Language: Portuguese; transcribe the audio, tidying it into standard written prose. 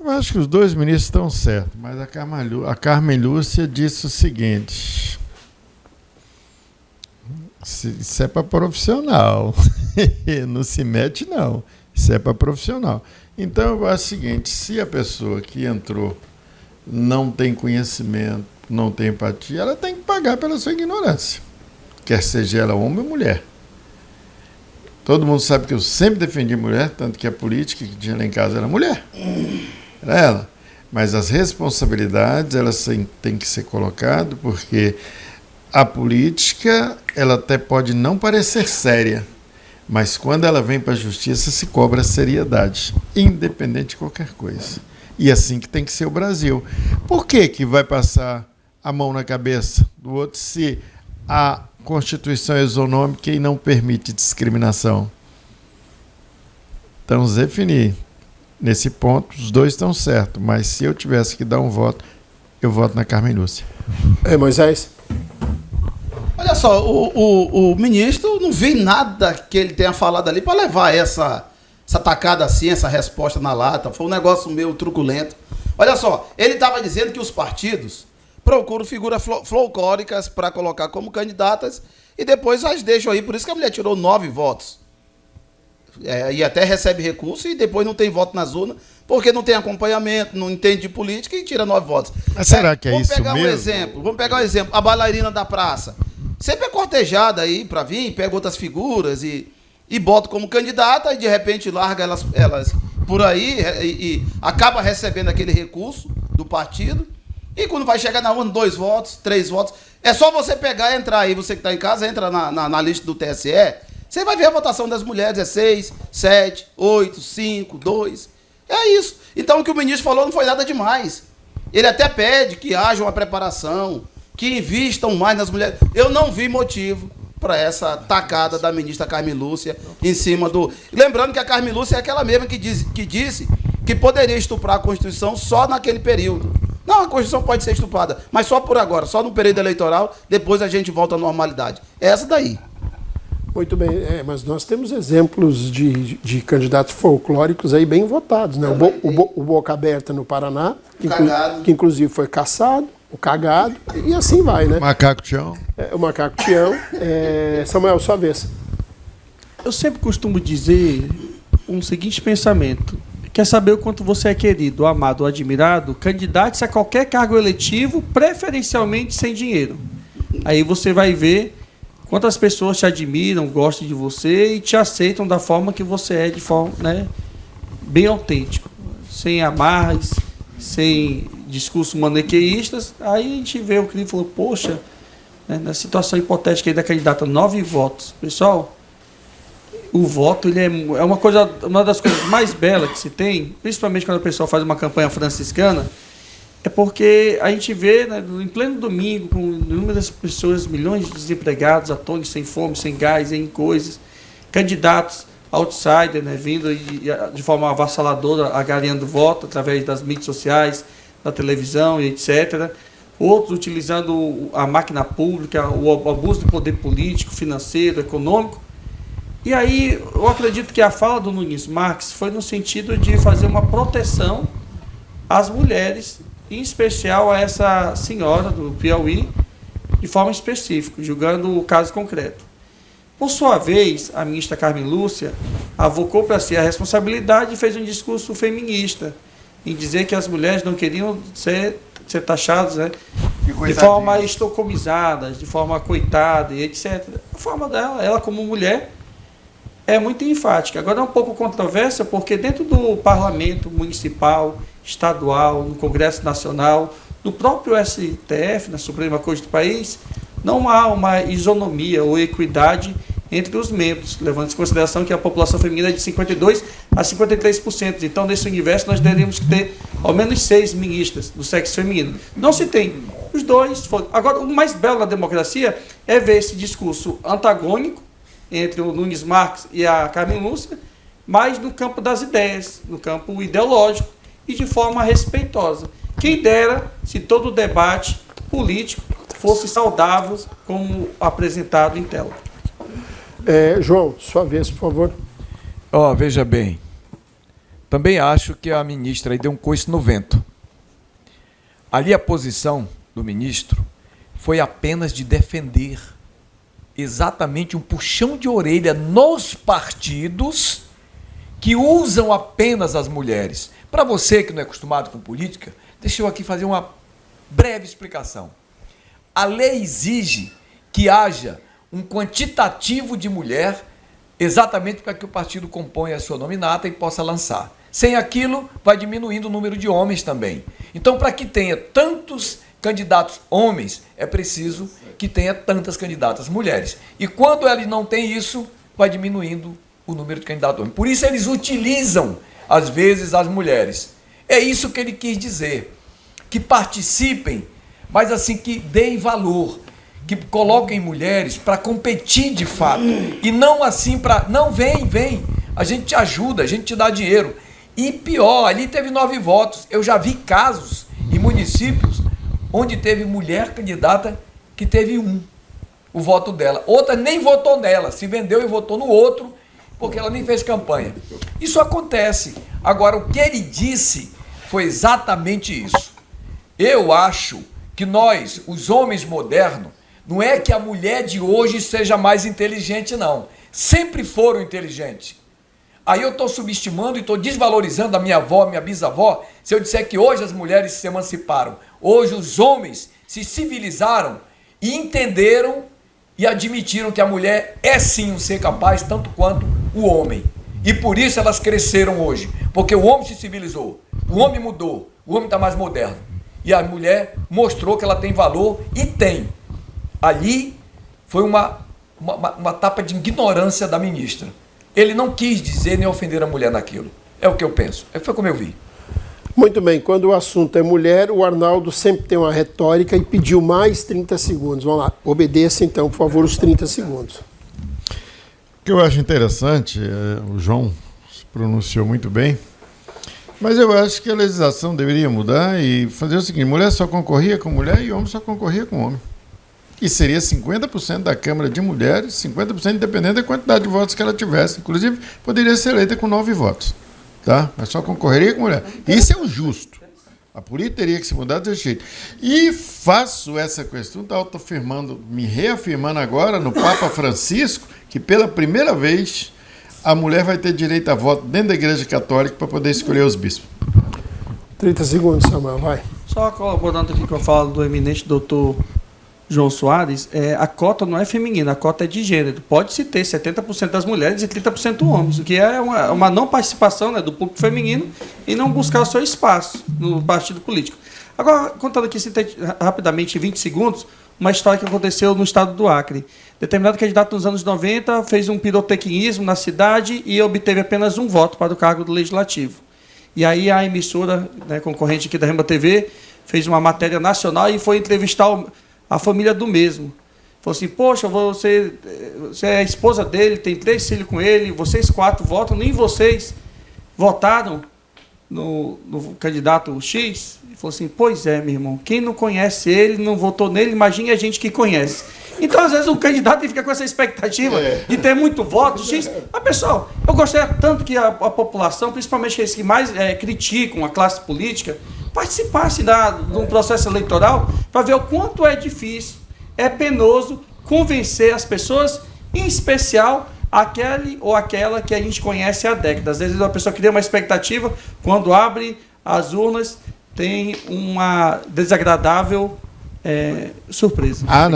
Eu acho que os dois ministros estão certos, mas a Carmen Lúcia disse o seguinte: isso é para profissional, não se mete não, isso é para profissional. Então eu acho o seguinte: se a pessoa que entrou não tem conhecimento, não tem empatia, ela tem que pagar pela sua ignorância, quer seja ela homem ou mulher. Todo mundo sabe que eu sempre defendi mulher, tanto que a política que tinha lá em casa era mulher. Era ela. Mas as responsabilidades, elas têm que ser colocadas, porque a política, ela até pode não parecer séria, mas quando ela vem para a justiça, se cobra seriedade, independente de qualquer coisa. E assim que tem que ser o Brasil. Por que vai passar a mão na cabeça do outro se a Constituição é isonômica e não permite discriminação? Então, Zé Fini, nesse ponto, os dois estão certos, mas se eu tivesse que dar um voto, eu voto na Carmen Lúcia. Moisés? Olha só, o ministro, não vi nada que ele tenha falado ali para levar essa tacada assim, essa resposta na lata. Foi um negócio meio truculento. Olha só, ele estava dizendo que os partidos procuram figuras folclóricas para colocar como candidatas e depois as deixam aí. Por isso que a mulher tirou 9 votos. E até recebe recurso e depois não tem voto nas urnas, porque não tem acompanhamento, não entende de política e tira 9 votos. Mas será que é isso mesmo? Vamos pegar um exemplo. A bailarina da praça. Sempre é cortejada aí para vir, pega outras figuras e bota como candidata e de repente larga elas por aí e acaba recebendo aquele recurso do partido. E quando vai chegar na urna, 2 votos, 3 votos. É só você pegar e entrar aí, você que está em casa, entra na lista do TSE, você vai ver a votação das mulheres, é 6, 7, 8, 5, 2. É isso. Então o que o ministro falou não foi nada demais. Ele até pede que haja uma preparação, que invistam mais nas mulheres. Eu não vi motivo para essa tacada da ministra Carmen Lúcia em cima do... Lembrando que a Carmen Lúcia é aquela mesma que disse que poderia estuprar a Constituição só naquele período. Não, a Constituição pode ser estuprada, mas só por agora, só no período eleitoral, depois a gente volta à normalidade. É essa daí. Muito bem, mas nós temos exemplos de candidatos folclóricos aí bem votados, né? O Boca Aberta no Paraná, que inclusive foi caçado, o Cagado, e assim vai, né? Macaco Tião. O Macaco Tião. Samuel, sua vez. Eu sempre costumo dizer um seguinte pensamento: quer saber o quanto você é querido, amado ou admirado? Candidate-se a qualquer cargo eletivo, preferencialmente sem dinheiro. Aí você vai ver quantas pessoas te admiram, gostam de você e te aceitam da forma que você é, de forma, né, bem autêntico, sem amarras, sem discursos maniqueístas. Aí a gente vê o que ele falou: poxa, né, na situação hipotética aí da candidata, 9 votos. Pessoal, o voto ele é uma das coisas mais belas que se tem, principalmente quando o pessoal faz uma campanha franciscana, é porque a gente vê, né, em pleno domingo, com inúmeras pessoas, milhões de desempregados, atônicos, sem fome, sem gás, em coisas, candidatos outsider, né, vindo de forma avassaladora, agariando voto através das mídias sociais, da televisão e etc. Outros utilizando a máquina pública, o abuso do poder político, financeiro, econômico. E aí, eu acredito que a fala do Nunes Marques foi no sentido de fazer uma proteção às mulheres, em especial a essa senhora do Piauí, de forma específica, julgando o caso concreto. Por sua vez, a ministra Carmen Lúcia avocou para si a responsabilidade e fez um discurso feminista, em dizer que as mulheres não queriam ser taxadas, né, de forma estocomizadas, de forma coitada e etc. A forma dela, ela como mulher, é muito enfática. Agora é um pouco controversa, porque dentro do parlamento municipal, estadual, no Congresso Nacional, no próprio STF, na Suprema Corte do país, não há uma isonomia ou equidade entre os membros, levando em consideração que a população feminina é de 52% a 53%. Então, nesse universo, nós teríamos que ter ao menos 6 ministras do sexo feminino. Não se tem. Os dois foram. Agora, o mais belo da democracia é ver esse discurso antagônico entre o Nunes Marques e a Carmen Lúcia, mas no campo das ideias, no campo ideológico e de forma respeitosa. Quem dera se todo o debate político fosse saudável como apresentado em tela. João, sua vez, por favor. Veja bem, Também acho que a ministra aí deu um coice no vento. Ali a posição do ministro foi apenas de defender exatamente um puxão de orelha nos partidos que usam apenas as mulheres. Para você que não é acostumado com política, deixa eu aqui fazer uma breve explicação. A lei exige que haja um quantitativo de mulher exatamente para que o partido componha a sua nominata e possa lançar. Sem aquilo, vai diminuindo o número de homens também. Então, para que tenha tantos candidatos homens, é preciso que tenha tantas candidatas mulheres. E quando eles não têm isso, vai diminuindo o número de candidatos homens. Por isso, eles utilizam, às vezes, as mulheres. É isso que ele quis dizer. Que participem, mas assim, que deem valor, que coloquem mulheres para competir de fato. E não assim para... Não, vem, a gente te ajuda, a gente te dá dinheiro. E pior, ali teve 9 votos. Eu já vi casos em municípios onde teve mulher candidata que teve 1, o voto dela. Outra nem votou nela, se vendeu e votou no outro, porque ela nem fez campanha. Isso acontece. Agora, o que ele disse foi exatamente isso. Eu acho que nós, os homens modernos, não é que a mulher de hoje seja mais inteligente, não. Sempre foram inteligentes. Aí eu estou subestimando e estou desvalorizando a minha avó, minha bisavó, se eu disser que hoje as mulheres se emanciparam. Hoje os homens se civilizaram e entenderam e admitiram que a mulher é sim um ser capaz, tanto quanto o homem. E por isso elas cresceram hoje. Porque o homem se civilizou, o homem mudou, o homem está mais moderno. E a mulher mostrou que ela tem valor e tem. Ali foi uma tapa de ignorância da ministra. Ele não quis dizer nem ofender a mulher naquilo. É o que eu penso. Foi como eu vi. Muito bem. Quando o assunto é mulher, o Arnaldo sempre tem uma retórica e pediu mais 30 segundos. Vamos lá. Obedeça, então, por favor, os 30 segundos. O que eu acho interessante, o João se pronunciou muito bem, mas eu acho que a legislação deveria mudar e fazer o seguinte: mulher só concorria com mulher e homem só concorria com homem. E seria 50% da Câmara de mulheres, 50% independente da quantidade de votos que ela tivesse. Inclusive, poderia ser eleita com 9 votos. Tá? Mas só concorreria com mulher. Isso é o justo. A política teria que se mudar desse jeito. E faço essa questão, me reafirmando agora no Papa Francisco, que pela primeira vez a mulher vai ter direito a voto dentro da Igreja Católica para poder escolher os bispos. 30 segundos, Samuel, vai. Só colaborando aqui com a fala do eminente doutor João Soares, a cota não é feminina, a cota é de gênero. Pode-se ter 70% das mulheres e 30% homens, o que é uma não participação, né, do público feminino e não buscar o seu espaço no partido político. Agora, contando aqui rapidamente, em 20 segundos, uma história que aconteceu no estado do Acre. Determinado candidato nos anos 90 fez um pirotequinismo na cidade e obteve apenas 1 voto para o cargo do Legislativo. E aí a emissora, né, concorrente aqui da Rema TV fez uma matéria nacional e foi entrevistar a família do mesmo. Falou assim: poxa, você é a esposa dele, tem 3 filhos com ele, vocês 4 votam, nem vocês votaram no candidato X? Ele falou assim: pois é, meu irmão, quem não conhece ele, não votou nele, imagine a gente que conhece. Então, às vezes, o candidato fica com essa expectativa de ter muito voto. X. Mas, pessoal, eu gostaria tanto que a população, principalmente aqueles que mais criticam a classe política, participasse de um processo eleitoral para ver o quanto é difícil, é penoso convencer as pessoas, em especial aquele ou aquela que a gente conhece há décadas. Às vezes a pessoa cria uma expectativa, quando abre as urnas, tem uma desagradável surpresa. Ah, não.